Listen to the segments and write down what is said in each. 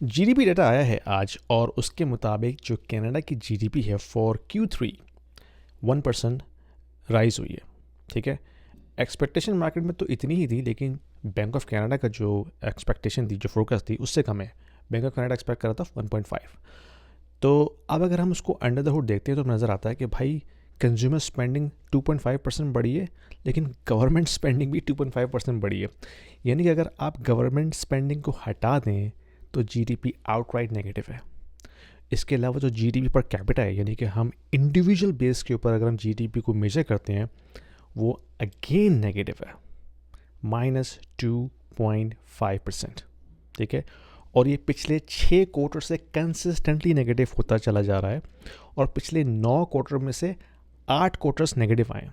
GDP data आया है आज और उसके मुताबिक जो कनाडा की जीडीपी है फॉर Q3 1% राइज हुई है। ठीक है, एक्सपेक्टेशन मार्केट में तो इतनी ही थी, लेकिन बैंक ऑफ कनाडा का जो एक्सपेक्टेशन थी, जो फोकस थी, उससे कम है। बैंक ऑफ कनाडा एक्सपेक्ट कर रहा था 1.5। तो अब अगर हम उसको अंडर द हुड देखते हैं तो नज़र आता है कि भाई कंज्यूमर स्पेंडिंग 2.5% बढ़ी है, लेकिन गवर्नमेंट स्पेंडिंग भी 2.5% बढ़ी है। यानी कि अगर आप गवर्नमेंट स्पेंडिंग को हटा दें तो जीडीपी आउटराइट नेगेटिव है। इसके अलावा जो जीडीपी पर कैपिटा है, यानी कि हम इंडिविजुअल बेस के ऊपर अगर हम जीडीपी को मेजर करते हैं, वो अगेन नेगेटिव है, -2.5%। ठीक है, और ये पिछले 6 क्वार्टर से कंसिस्टेंटली नेगेटिव होता चला जा रहा है और पिछले 9 क्वार्टर में से 8 क्वार्टर्स नेगेटिव आए।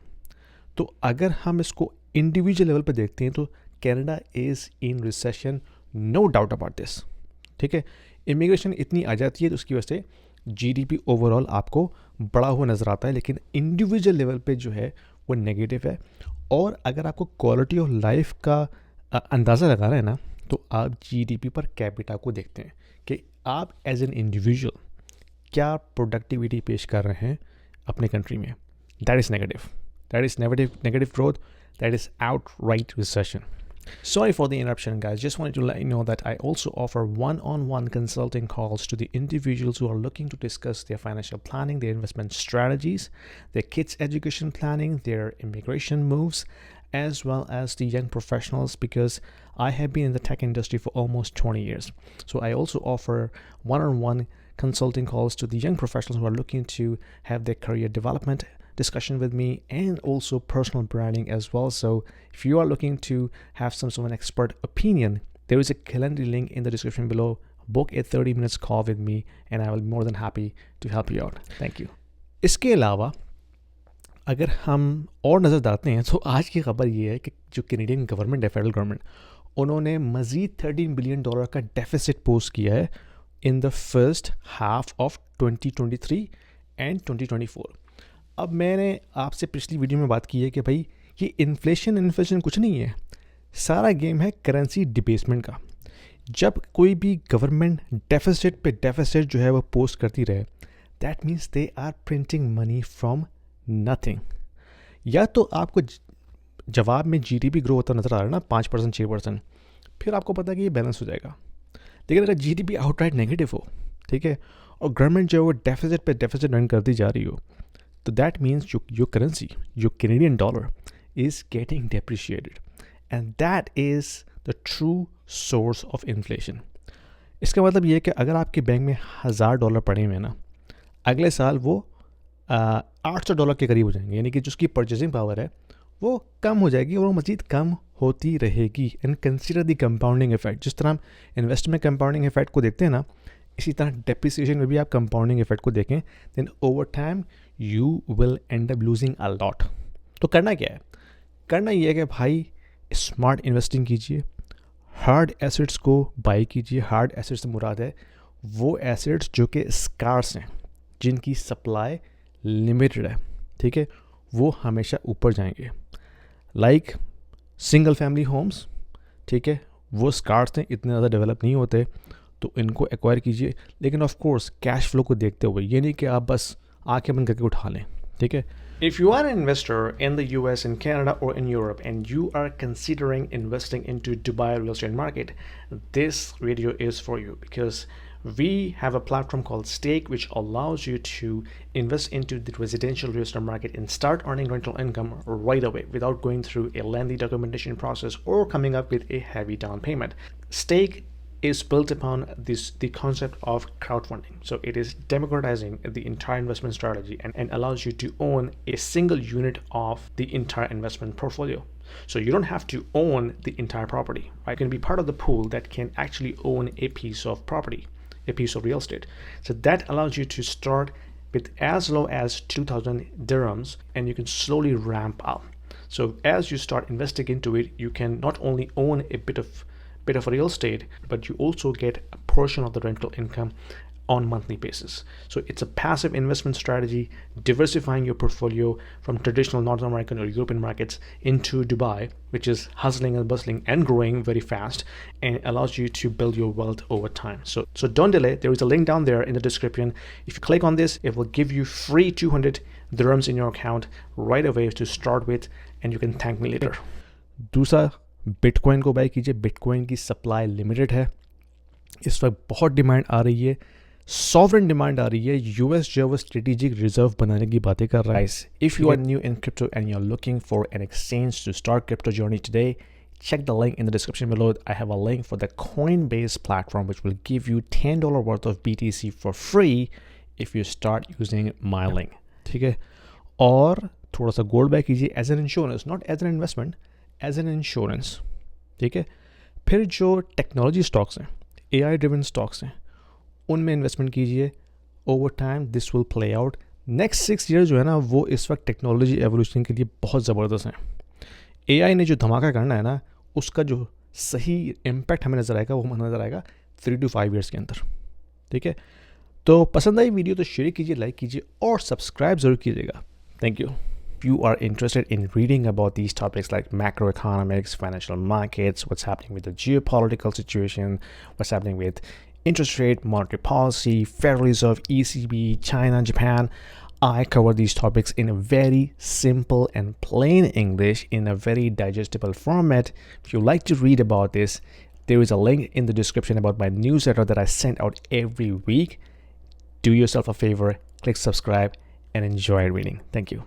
तो अगर हम इसको इंडिविजुअल लेवल पे देखते हैं तो Canada is in recession, no doubt about this. ठीक है, इमिग्रेशन इतनी आ जाती है तो उसकी वजह से जीडीपी ओवरऑल आपको बड़ा हुआ नज़र आता है, लेकिन इंडिविजुअल लेवल पे जो है वो नेगेटिव है। और अगर आपको क्वालिटी ऑफ लाइफ का अंदाज़ा लगाना है ना, तो आप जीडीपी पर कैपिटा को देखते हैं कि आप एज एन इंडिविजुअल क्या प्रोडक्टिविटी पेश कर रहे हैं अपने कंट्री में। That is negative, that is negative growth, that is outright recession. Sorry for the interruption, guys. Just wanted to let you know that I also offer one-on-one consulting calls to the individuals who are looking to discuss their financial planning, their investment strategies, their kids' education planning, their immigration moves, as well as the young professionals, because I have been in the tech industry for almost 20 years. So I also offer one-on-one consulting calls to the young professionals who are looking to have their career development discussion with me, and also personal branding as well. So if you are looking to have some sort of an expert opinion, there is a calendar link in the description below. Book a 30 minutes call with me and I will be more than happy to help you out. Thank you. इसके अलावा अगर हम और नज़र डालते हैं तो आज की खबर ये है कि जो कैनेडियन गवर्नमेंट है, फेडरल गवर्नमेंट, उन्होंने मज़ीद $13 बिलियन का डेफिसिट पोस्ट किया है in the first half of 2023 and 2024। अब मैंने आपसे पिछली वीडियो में बात की है कि भाई ये इन्फ्लेशन कुछ नहीं है, सारा गेम है करेंसी डिबेसमेंट का। जब कोई भी गवर्नमेंट डेफिसिट पे डेफिसिट जो है वो पोस्ट करती रहे, that means they are printing money from nothing. या तो आपको जवाब में जीडीपी ग्रो होता नज़र आ रहा है ना, 5% 6%, फिर आपको पता है कि ये बैलेंस हो जाएगा। लेकिन अगर जीडीपी आउटराइट नेगेटिव हो, ठीक है, और गवर्नमेंट जो है वो डेफिसिट पे डेफिसिट रन करती जा रही हो, तो that means your currency, your Canadian dollar is getting depreciated, and that is the true source of inflation. इसका मतलब ये है कि अगर आपके बैंक में $1000 पड़े हुए हैं ना, अगले साल वो $800 के करीब हो जाएंगे, यानी कि जो उसकी परचेजिंग पावर है वो कम हो जाएगी और वो मज़ीद कम होती रहेगी। And consider the compounding effect. जिस तरह हम इन्वेस्टमेंट में कंपाउंडिंग इफेक्ट को देखते हैं ना, इसी तरह डेप्रिसिएशन में भी आप कंपाउंडिंग इफेक्ट को देखें, then over time you will end up losing a lot. तो करना क्या है? करना ये है कि भाई स्मार्ट इन्वेस्टिंग कीजिए, हार्ड एसेट्स को बाई कीजिए। हार्ड एसेट्स से मुराद है वो एसेट्स जो कि स्कार्स हैं, जिनकी सप्लाई लिमिटेड है, ठीक है, वो हमेशा ऊपर जाएंगे। लाइक सिंगल फैमिली होम्स, ठीक है, वो स्कार्स हैं, इतने ज़्यादा डेवलप नहीं होते, तो इनको एक्वायर कीजिए। लेकिन ऑफ कोर्स कैश फ्लो को देखते हुए, ये नहीं कि आप बस आंखें बंद करके उठा लें, ठीक है। If you are an investor in the US, in Canada, or in Europe, and you are considering investing into Dubai real estate market, this video is for you, because we have a platform called Stake, which allows you to invest into the residential real estate market and start earning rental income right away without going through a lengthy documentation process or coming up with a heavy down payment. Stake is built upon the concept of crowdfunding. So it is democratizing the entire investment strategy and allows you to own a single unit of the entire investment portfolio. So you don't have to own the entire property, right? You can be part of the pool that can actually own a piece of property, a piece of real estate. So that allows you to start with as low as 2,000 dirhams, and you can slowly ramp up. So as you start investing into it, you can not only own a bit of real estate, but you also get a portion of the rental income on monthly basis. So it's a passive investment strategy, diversifying your portfolio from traditional North American or European markets into Dubai, which is hustling and bustling and growing very fast, and allows you to build your wealth over time. So don't delay. There is a link down there in the description. If you click on this, it will give you free 200 dirhams in your account right away to start with, and you can thank me later. दूसरा, bitcoin को bye कीजिए. Bitcoin की supply limited है. इस वक्त बहुत demand आ रही है, सॉवरेन डिमांड आ रही है. यूएस जो है वो स्ट्रेटेजिक रिजर्व बनाने की बातें कर रहा है. If you are new in crypto and you are looking for an exchange to start crypto journey today, check the link in the description below. I have a link for the Coinbase platform which will give you $10 worth of BTC for free if you start using my link. ठीक है. और थोड़ा सा gold buy कीजिए as an insurance, not as an investment, as an insurance. ठीक है. फिर जो टेक्नोलॉजी स्टॉक्स हैं, AI ड्रिवन स्टॉक्स हैं, उनमें इन्वेस्टमेंट कीजिए. Over time this will play out. Next 6 year जो है ना, वो इस वक्त टेक्नोलॉजी एवोल्यूशन के लिए बहुत ज़बरदस्त है. AI ने जो धमाका करना है ना, उसका जो सही इम्पैक्ट हमें नज़र आएगा, वो हमें नज़र आएगा 3 to 5 ईयर्स के अंदर. ठीक है. तो पसंद आई वीडियो तो शेयर कीजिए, लाइक कीजिए और सब्सक्राइब ज़रूर कीजिएगा. Thank you. If you are interested in reading about these topics like macroeconomics, financial markets, what's happening with the geopolitical situation, what's happening with interest rate, monetary policy, Federal Reserve, ECB, China, Japan, I cover these topics in a very simple and plain English in a very digestible format. If you like to read about this, there is a link in the description about my newsletter that I send out every week. Do yourself a favor, click subscribe and enjoy reading. Thank you.